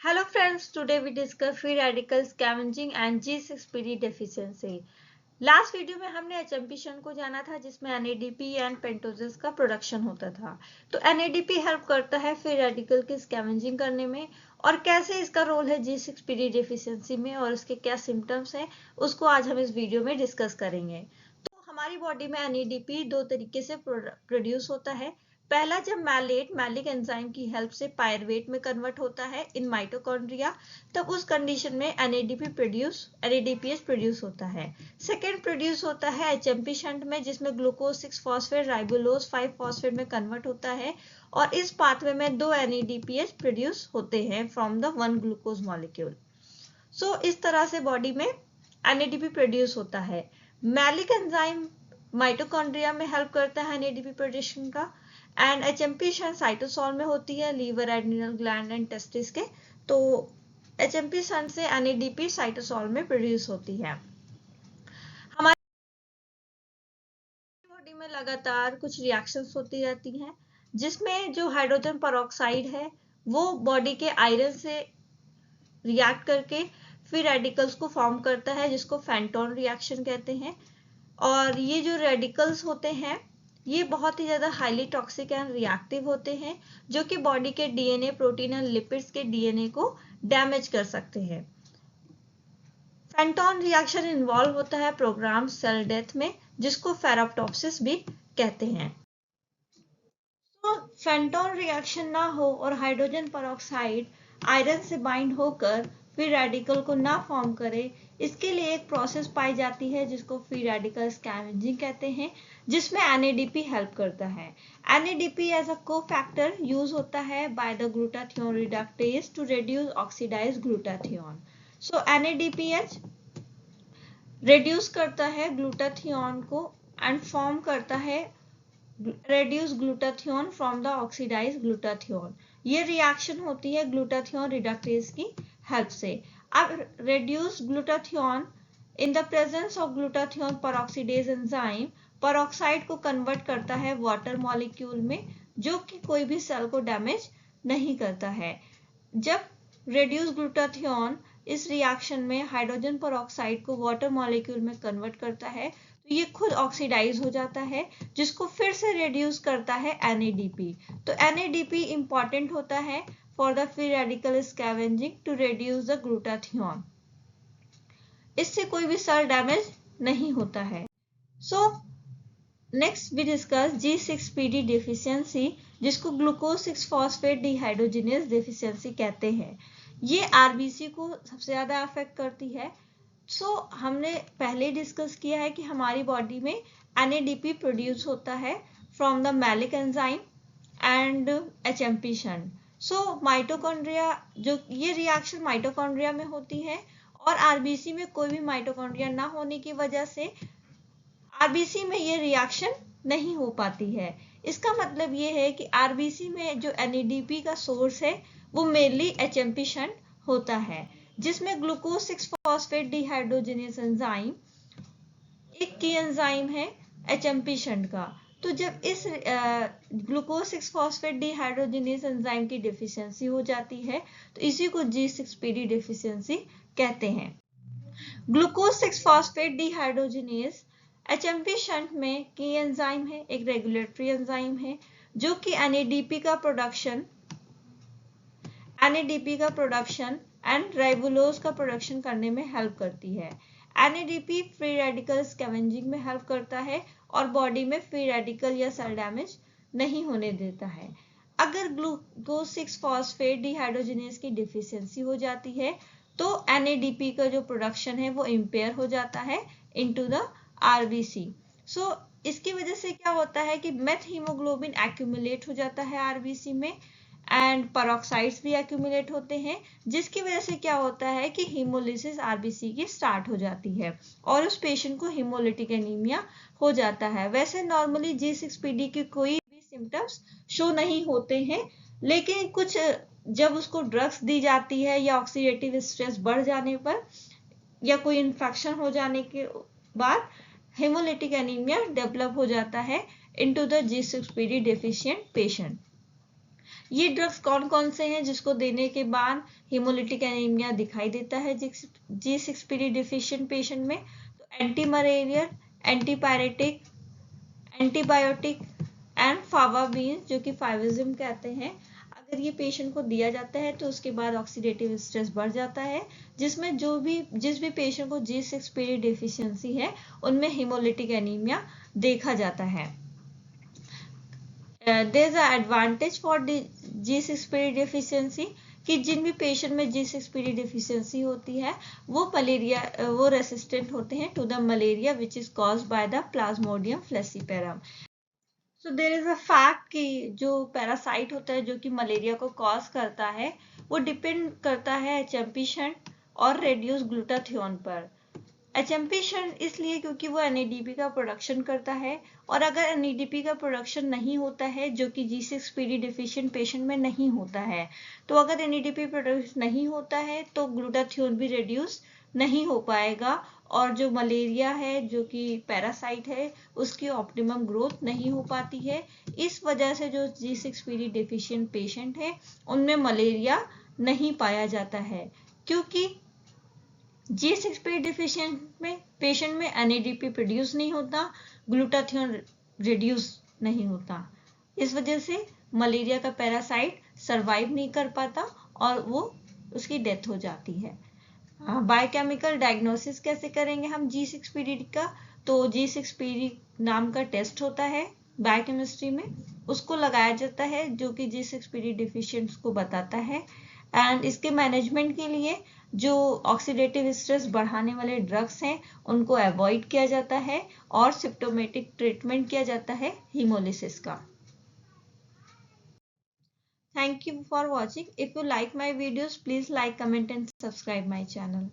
Hello friends, today we discuss free radical scavenging and G6PD deficiency. Last video में हमने HMP को जाना था जिसमें NADP एंड पेंटोजेस का प्रोडक्शन होता था। तो NADP हेल्प करता है फ्री रेडिकल की स्कैवेंजिंग करने में और कैसे इसका रोल है G6PD डेफिशिएंसी में और इसके क्या सिम्टम्स हैं उसको आज हम इस वीडियो में डिस्कस करेंगे। तो हमारी बॉडी में NADP दो तरीके से प्रोड्यूस होता है। पहला, जब मैलिक एंजाइम की हेल्प से पायरवेट में कन्वर्ट होता है इन माइटोकॉन्ड्रिया, तब उस कंडीशन में NADPH प्रोड्यूस होता है। सेकेंड प्रोड्यूस होता है HMP शंट में, जिसमें ग्लूकोज 6 फॉस्फेट राइबोलोज 5 फॉस्फेट में कन्वर्ट होता है और इस पाथवे में दो NADPH प्रोड्यूस होते हैं from the one glucose molecule. So इस तरह से बॉडी में NADP प्रोड्यूस होता है। मैलिक एंजाइम माइटोकॉन्ड्रिया में हेल्प करता है NADP प्रोडक्शन का एंड HMP शंट साइटोसोल में होती है liver, adrenal gland and testis के। तो HMP शंट से NADP साइटोसोल में प्रोड्यूस होती है। हमारी बॉडी में लगातार कुछ रिएक्शंस होती रहती हैं जिसमें जो हाइड्रोजन पेरोक्साइड है वो बॉडी के आयरन से रिएक्ट करके फ्री रेडिकल्स को फॉर्म करता है जिसको फेंटोन रिएक्शन कहते हैं। और ये जो रेडिकल्स होते हैं ये बहुत ही ज्यादा हाईली टॉक्सिक एंड रिएक्टिव होते हैं जो कि बॉडी के डीएनए, प्रोटीन एंड लिपिड्स के डीएनए को डैमेज कर सकते हैं। फेंटोन रिएक्शन इन्वॉल्व होता है प्रोग्राम सेल डेथ में जिसको फेरोप्टोप्सिस भी कहते हैं। तो फेंटोन रिएक्शन ना हो और हाइड्रोजन पेरोक्साइड आयरन से बाइंड होकर फ्री रेडिकल को ना फॉर्म करे, इसके लिए एक प्रोसेस पाई जाती है जिसको फ्री रेडिकल स्कैवेंजिंग कहते हैं, जिसमें NADP हेल्प करता है। NADP as a cofactor use होता है by the glutathione reductase to reduce oxidized glutathione. So NADPH reduce करता है ग्लूटाथियोन को एंड फॉर्म करता है reduce glutathione from the oxidized glutathione। ये रिएक्शन होती है ग्लूटाथियोन रिडक्टेज की हेल्प से। अब reduced glutathione in the presence of glutathione peroxidase enzyme peroxide को कन्वर्ट करता है वाटर मॉलिक्यूल में जो कि कोई भी सेल को डैमेज नहीं करता है। जब reduced glutathione इस रिएक्शन में हाइड्रोजन पेरोक्साइड को वाटर मॉलिक्यूल में कन्वर्ट करता है तो ये खुद ऑक्सीडाइज हो जाता है जिसको फिर से रिड्यूस करता है NADP। तो NADP इंपॉर्टेंट होता है for the free radical scavenging to reduce the glutathione. इससे कोई भी सेल डैमेज नहीं होता है। So next we discuss G6PD deficiency जिसको ग्लूकोज 6 फॉस्फेट डिहाइड्रोजिनेज डेफिशिएंसी कहते हैं। ये RBC को सबसे ज्यादा अफेक्ट करती है। हमने पहले डिस्कस किया है कि हमारी बॉडी में NADP प्रोड्यूस होता है from the malic enzyme and HMP shunt. Mitochondria जो ये रिएक्शन माइटोकॉन्ड्रिया में होती है और RBC में कोई भी माइटोकॉन्ड्रिया ना होने की वजह से RBC में ये रिएक्शन नहीं हो पाती है। इसका मतलब ये है कि RBC में जो NADP का सोर्स है वो मेनली HMP शंट होता है जिसमें ग्लूकोज 6 फॉस्फेट डिहाइड्रोजिनेज एंजाइम एक की एंजाइम है HMP शंट का। तो जब इस ग्लूकोज 6 फॉस्फेट डिहाइड्रोजिनेज एंजाइम की डेफिशिएंसी हो जाती है तो इसी को G6PD डेफिशिएंसी कहते हैं। Glucose 6 phosphate dehydrogenase HMP shunt में की एंजाइम है, एक रेगुलेटरी एंजाइम है जो कि NADP का प्रोडक्शन एंड राइबोलोज का प्रोडक्शन करने में हेल्प करती है। NADP फ्री रेडिकल स्कैवेंजिंग में हेल्प करता है और बॉडी में फ्री रेडिकल या सेल डैमेज नहीं होने देता है। अगर ग्लूकोज 6 फॉस्फेट डिहाइड्रोजिनेज की डिफिशियंसी हो जाती है तो NADP का जो प्रोडक्शन है वो इम्पेयर हो जाता है इनटू द RBC। इसकी वजह से क्या होता है कि मेथ हीमोग्लोबिन एक्यूमुलेट हो जाता है RBC में एंड पेरोक्साइड्स भी एक्यूमुलेट होते हैं जिसकी वजह से क्या होता है कि हीमोलिसिस RBC की स्टार्ट हो जाती है और उस पेशेंट को हीमोलिटिक एनीमिया हो जाता है। वैसे नॉर्मली G6PD की कोई भी सिम्टम्स शो नहीं होते हैं, लेकिन कुछ जब उसको ड्रग्स दी जाती है या ऑक्सीडेटिव स्ट्रेस बढ़ जाने पर या कोई इन्फेक्शन हो जाने के बाद हेमोलिटिक एनीमिया डेवलप हो जाता है into the G6PD deficient patient. ये ड्रग्स कौन कौन से हैं जिसको देने के बाद हीमोलिटिक एनीमिया दिखाई देता है G6PD डिफिशिएंट पेशेंट में? तो anti malarial, antipyretic, antibiotic and fava bean, जो कि फाइविज्म कहते हैं। अगर ये पेशेंट को दिया जाता है तो उसके बाद ऑक्सीडेटिव स्ट्रेस बढ़ जाता है, जिसमें जिस भी पेशेंट को G6PD डिफिशियंसी है उनमें हीमोलिटिक एनीमिया देखा जाता है। There is a advantage for G6PD deficiency कि जिन भी पेशेंट में G6PD डिफिशियंसी होती है वो रेसिस्टेंट होते हैं to the malaria which is caused by the plasmodium falciparum. So there is a fact कि जो पैरासाइट होता है जो कि मलेरिया को कॉज करता है वो डिपेंड करता है HMP शंट और रेड्यूस ग्लूटाथियोन पर। HMP शंट इसलिए क्योंकि वो NADP का प्रोडक्शन करता है, और अगर NADP का प्रोडक्शन नहीं होता है जो कि G6PD डिफिशिएंट पेशेंट में नहीं होता है, तो अगर NADP प्रोडक्शन नहीं होता है तो ग्लूटाथियोन भी रिड्यूस नहीं हो पाएगा, और जो मलेरिया है जो कि पैरासाइट है उसकी ऑप्टिमम ग्रोथ नहीं हो पाती है। इस वजह से जो G6PD डिफिशिएंट पेशेंट है उनमें मलेरिया नहीं पाया जाता है, क्योंकि G6PD डिफिशिएंट में पेशेंट में NADP प्रोड्यूस नहीं होता, ग्लूटाथियोन रिड्यूस नहीं होता। इस वजह से मलेरिया का पैरासाइट सरवाइव नहीं कर पाता और वो उसकी डेथ हो जाती है। बायोकेमिकल डायग्नोसिस कैसे करेंगे हम G6PD का? तो G6PD नाम का टेस्ट होता है बायोकेमिस्ट्री में, उसको लगाया जाता है जो कि G6PD डिफिशिएंट्स को बताता है। एंड इसके मैनेजमेंट के लिए जो ऑक्सीडेटिव स्ट्रेस बढ़ाने वाले ड्रग्स हैं उनको अवॉइड किया जाता है और सिम्प्टोमेटिक ट्रीटमेंट किया जाता है हीमोलिसिस का। Thank you for watching. If you like my videos, please like, comment and subscribe my channel.